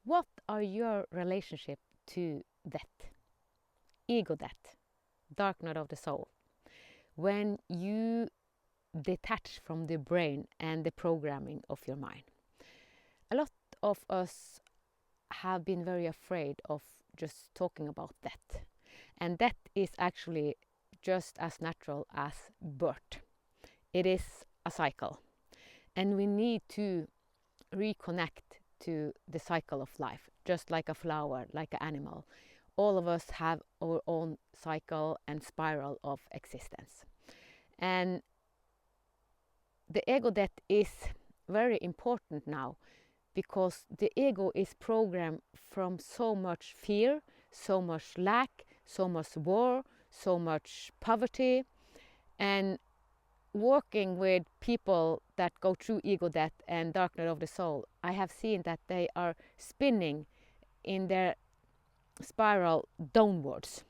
What are your relationship to death? Ego death, dark night of the soul. When you detach from the brain and the programming of your mind. A lot of us have been very afraid of just talking about death. And death is actually just as natural as birth. It is a cycle. And we need to reconnect to the cycle of life, just like a flower, like an animal. All of us have our own cycle and spiral of existence. And the ego death is very important now because the ego is programmed from so much fear, so much lack, so much war, so much poverty. And working with people that go through ego death and dark night of the soul, I have seen that they are spinning in their spiral downwards.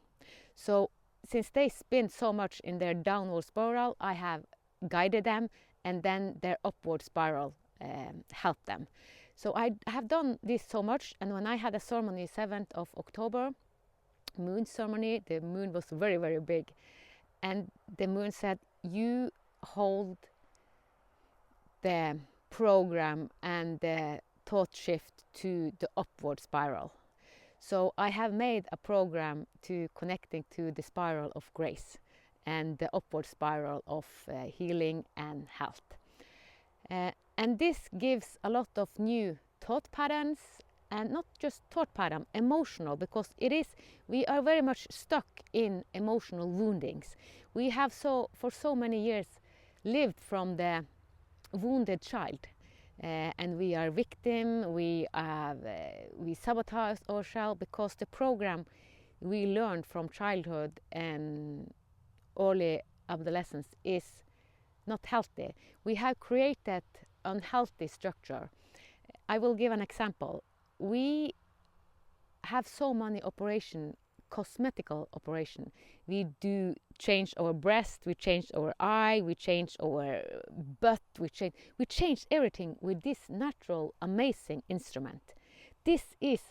So since they spin so much in their downward spiral, I have guided them, and then their upward spiral helped them. So I have done this so much, and when I had a ceremony 7th of October, moon ceremony, the moon was very, very big, and the moon said, you hold the program and the thought shift to the upward spiral. So I have made a program to connecting to the spiral of grace and the upward spiral of healing and health. And this gives a lot of new thought patterns, and not just thought pattern, emotional, because we are very much stuck in emotional woundings. We have for so many years lived from the wounded child, and we are victim, we sabotage ourselves because the program we learned from childhood and early adolescence is not healthy. We have created unhealthy structure. I will give an example. We have so many cosmetical operation. We do change our breast, we change our eye, we change our butt, we change everything with this natural, amazing instrument. This is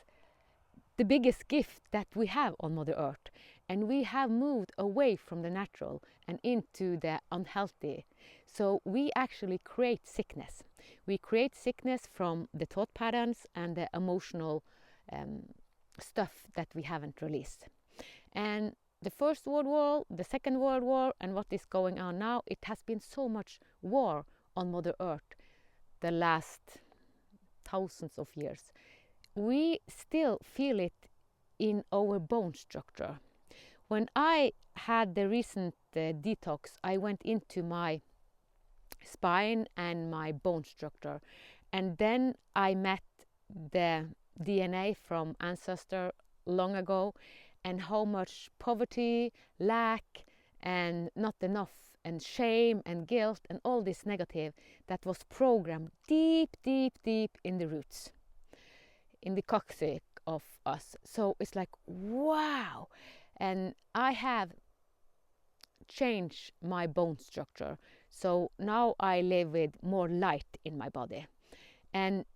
the biggest gift that we have on Mother Earth, and we have moved away from the natural and into the unhealthy. So we actually create sickness. We create sickness from the thought patterns and the emotional stuff that we haven't released. And the First World War, the Second World War, and what is going on now, it has been so much war on Mother Earth the last thousands of years. We still feel it in our bone structure. When I had the recent detox, I went into my spine and my bone structure, and then I met the DNA from ancestor long ago, and how much poverty, lack, and not enough, and shame and guilt and all this negative that was programmed deep, deep, deep in the roots, in the coccyx of us. So it's like, wow. And I have changed my bone structure. So now I live with more light in my body. And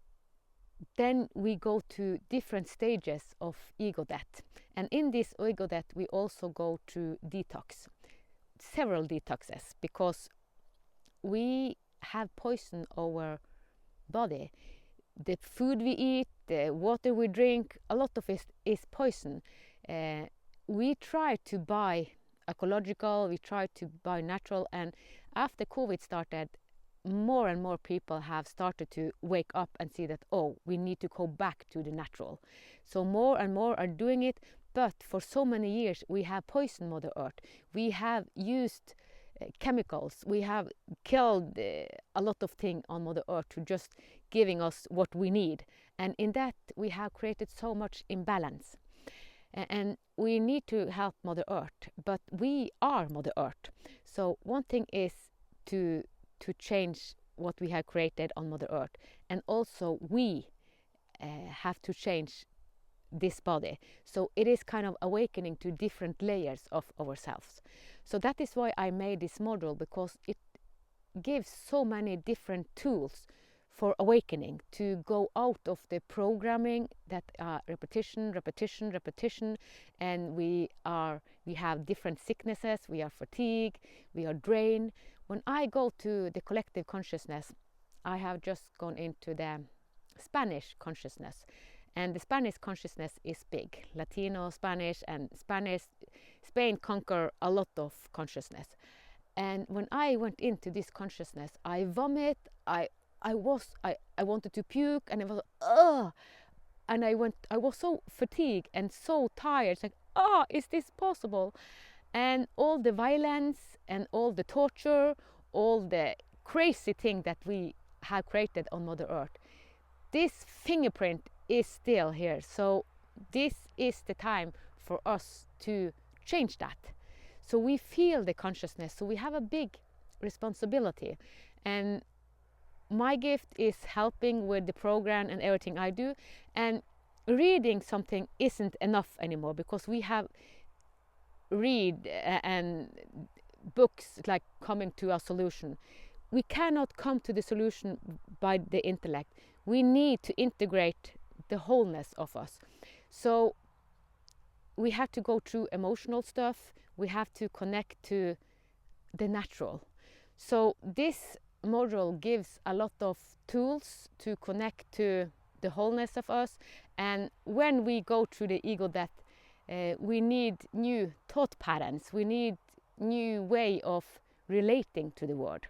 then we go to different stages of ego death. And in this ego death, we also go through detox, several detoxes, because we have poisoned our body. The food we eat, the water we drink, a lot of it is poison. We try to buy ecological, we try to buy natural, and after COVID started, more and more people have started to wake up and see that, oh, we need to go back to the natural. So more and more are doing it, but for so many years we have poisoned Mother Earth. We have used chemicals, we have killed a lot of things on Mother Earth to just giving us what we need. And in that we have created so much imbalance. And we need to help Mother Earth, but we are Mother Earth. So one thing is to change what we have created on Mother Earth, and also we have to change this body. So it is kind of awakening to different layers of ourselves. So that is why I made this module, because it gives so many different tools for awakening, to go out of the programming that repetition, repetition, repetition, and we have different sicknesses, we are fatigued, we are drained. When I go to the collective consciousness, I have just gone into the Spanish consciousness, and the Spanish consciousness is big. Latino, Spanish, and Spain conquer a lot of consciousness. And when I went into this consciousness, I vomit, I wanted to puke, and it was ugh, and I was so fatigued and so tired. It's like, is this possible? And all the violence and all the torture, all the crazy thing that we have created on Mother Earth, this fingerprint is still here. So this is the time for us to change that. So we feel the consciousness, so we have a big responsibility. And my gift is helping with the program and everything I do. And reading something isn't enough anymore, because we have read and books like coming to a solution. We cannot come to the solution by the intellect. We need to integrate the wholeness of us. So we have to go through emotional stuff. We have to connect to the natural. So this module gives a lot of tools to connect to the wholeness of us. And when we go through the ego death, we need new thought patterns. We need new way of relating to the world.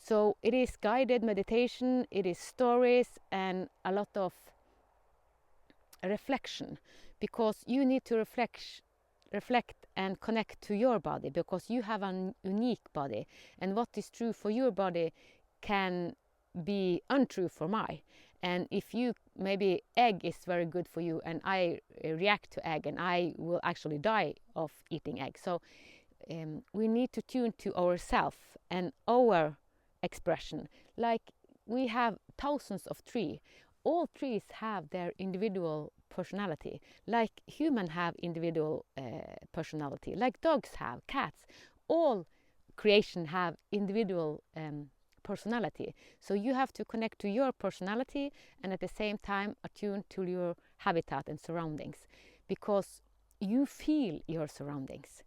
So it is guided meditation, it is stories, and a lot of reflection, because you need to reflect and connect to your body, because you have a unique body, and what is true for your body can be untrue for mine. And if you, maybe egg is very good for you, and I react to egg, and I will actually die of eating egg. So we need to tune to ourselves and our expression. Like, we have thousands of trees. All trees have their individual personality, like humans have individual personality, like dogs have, cats. All creation have individual personality. So you have to connect to your personality, and at the same time attune to your habitat and surroundings, because you feel your surroundings.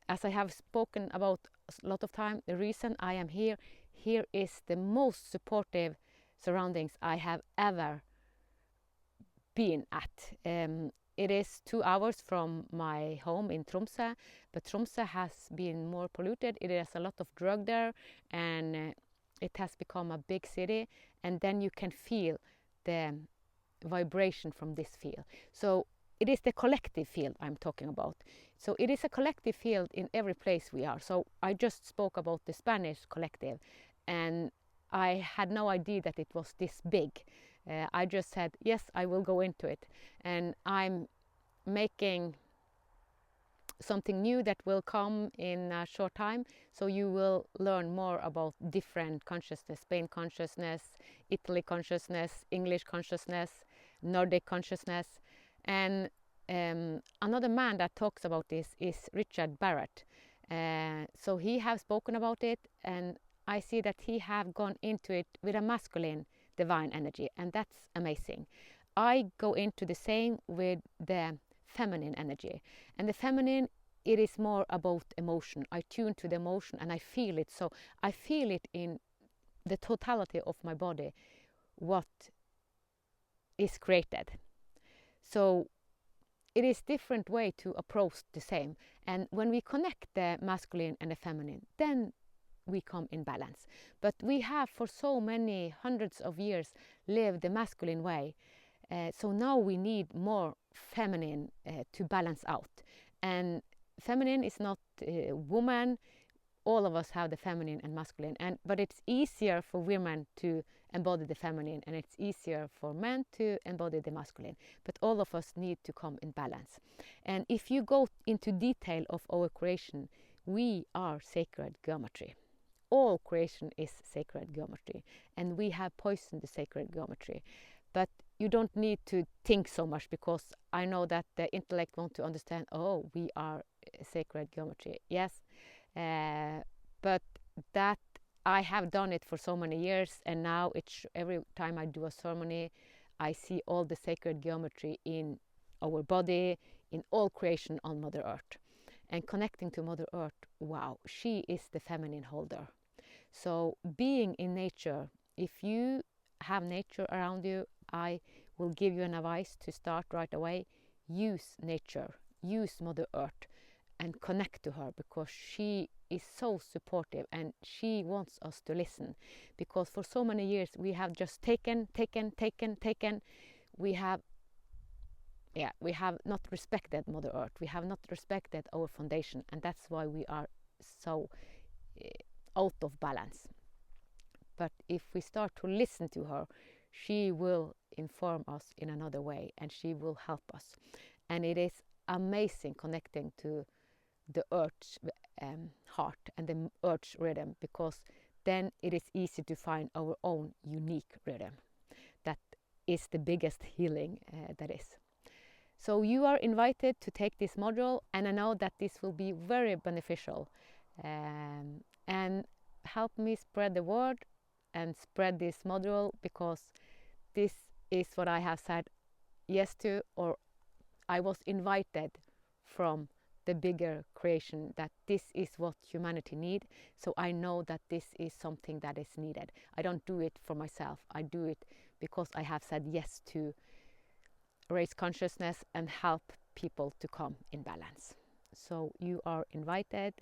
As I have spoken about a lot of time, the reason I am here is the most supportive surroundings I have ever been at. It is 2 hours from my home in Tromsø, but Tromsø has been more polluted. It is a lot of drug there, and it has become a big city, and then you can feel the vibration from this field. So it is the collective field I'm talking about. So it is a collective field in every place we are. So I just spoke about the Spanish collective, and I had no idea that it was this big. I just said, yes, I will go into it. And I'm making something new that will come in a short time. So you will learn more about different consciousness: Spain consciousness, Italy consciousness, English consciousness, Nordic consciousness. And another man that talks about this is Richard Barrett. So he has spoken about it, and I see that he have gone into it with a masculine divine energy, and that's amazing. I go into the same with the feminine energy, and the feminine, it is more about emotion. I tune to the emotion and I feel it. So I feel it in the totality of my body, what is created. So it is different way to approach the same. And when we connect the masculine and the feminine, then we come in balance. But we have for so many hundreds of years lived the masculine way. So now we need more feminine to balance out. And feminine is not woman. All of us have the feminine and masculine, but it's easier for women to embody the feminine, and it's easier for men to embody the masculine. But all of us need to come in balance. And if you go into detail of our creation, we are sacred geometry. All creation is sacred geometry, and we have poisoned the sacred geometry. But you don't need to think so much, because I know that the intellect wants to understand, oh, we are sacred geometry. Yes, but that I have done it for so many years, and now every time I do a ceremony, I see all the sacred geometry in our body, in all creation on Mother Earth. And connecting to Mother Earth, wow, she is the feminine holder. So being in nature, if you have nature around you, I will give you an advice to start right away. Use nature, use Mother Earth, and connect to her, because she is so supportive and she wants us to listen. Because for so many years we have just taken. We have not respected Mother Earth. We have not respected our foundation, and that's why we are so out of balance. But if we start to listen to her, she will inform us in another way, and she will help us. And it is amazing connecting to the earth's heart and the earth's rhythm, because then it is easy to find our own unique rhythm. That is the biggest healing that is. So you are invited to take this module, and I know that this will be very beneficial, and help me spread the word and spread this module, because this is what I have said yes to, or I was invited from the bigger creation, that this is what humanity need. So I know that this is something that is needed. I don't do it for myself. I do it because I have said yes to raise consciousness and help people to come in balance. So you are invited,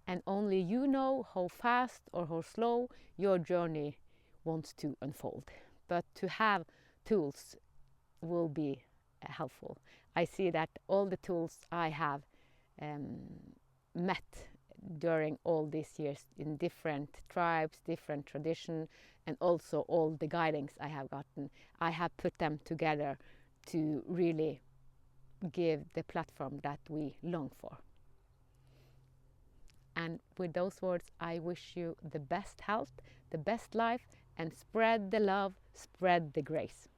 and only you know how fast or how slow your journey wants to unfold. But to have tools will be helpful. I see that all the tools I have met during all these years in different tribes, different tradition, and also all the guidings I have gotten, I have put them together to really give the platform that we long for. And with those words, I wish you the best health, the best life, and spread the love, spread the grace.